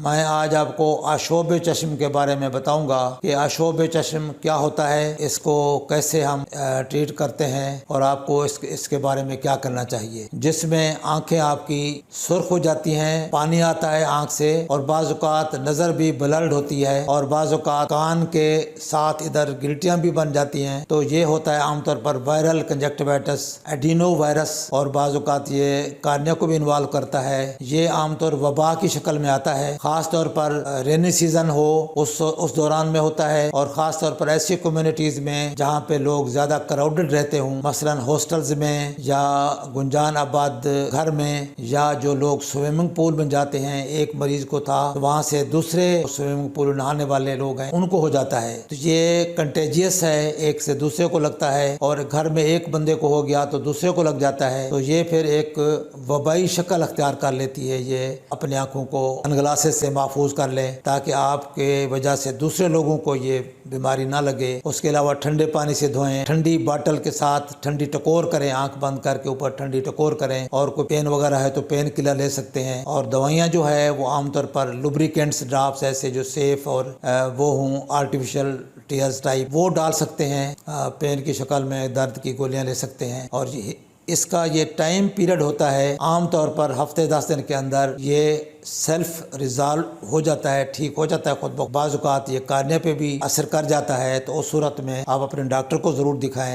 میں آج آپ کو آشوب چشم کے بارے میں بتاؤں گا کہ آشوب چشم کیا ہوتا ہے، اس کو کیسے ہم ٹریٹ کرتے ہیں اور آپ کو اس کے بارے میں کیا کرنا چاہیے۔ جس میں آنکھیں آپ کی سرخ ہو جاتی ہیں، پانی آتا ہے آنکھ سے، اور بعض اوقات نظر بھی بلرڈ ہوتی ہے، اور بعض اوقات کان کے ساتھ ادھر گلٹیاں بھی بن جاتی ہیں۔ تو یہ ہوتا ہے عام طور پر وائرل کنجکٹیوائٹس ایڈینو وائرس، اور بعض اوقات یہ کارنیا کو بھی انوالو کرتا ہے۔ یہ عام طور وبا کی شکل میں آتا ہے، خاص طور پر رینی سیزن ہو اس دوران میں ہوتا ہے، اور خاص طور پر ایسی کمیونٹیز میں جہاں پہ لوگ زیادہ کراؤڈڈ رہتے ہوں، مثلا ہاسٹلز میں یا گنجان آباد گھر میں، یا جو لوگ سوئمنگ پول میں جاتے ہیں۔ ایک مریض کو تھا، وہاں سے دوسرے سوئمنگ پول نہانے والے لوگ ہیں ان کو ہو جاتا ہے۔ تو یہ کنٹیجیس ہے، ایک سے دوسرے کو لگتا ہے، اور گھر میں ایک بندے کو ہو گیا تو دوسرے کو لگ جاتا ہے، تو یہ پھر ایک وبائی شکل اختیار کر لیتی ہے۔ یہ اپنے آنکھوں کو سنگلاسز سے محفوظ کر لیں تاکہ آپ کے وجہ سے دوسرے لوگوں کو یہ بیماری نہ لگے۔ اس کے علاوہ ٹھنڈے پانی سے دھوئیں، ٹھنڈی باٹل کے ساتھ ٹھنڈی ٹکور کریں، آنکھ بند کر کے اوپر ٹھنڈی ٹکور کریں، اور کوئی پین وغیرہ ہے تو پین کلر لے سکتے ہیں۔ اور دوائیاں جو ہے وہ عام طور پر لوبریکینٹس ڈراپس ایسے جو سیف اور وہ ہوں آرٹیفیشل ٹیئرز ٹائپ، وہ ڈال سکتے ہیں، پین کی شکل میں درد کی گولیاں لے سکتے ہیں۔ اور اس کا یہ ٹائم پیریڈ ہوتا ہے عام طور پر ہفتے 10 دن کے اندر یہ سیلف ریزالو ہو جاتا ہے، ٹھیک ہو جاتا ہے خود بخود۔ بعض اوقات یہ کارنیا پہ بھی اثر کر جاتا ہے، تو اس صورت میں آپ اپنے ڈاکٹر کو ضرور دکھائیں۔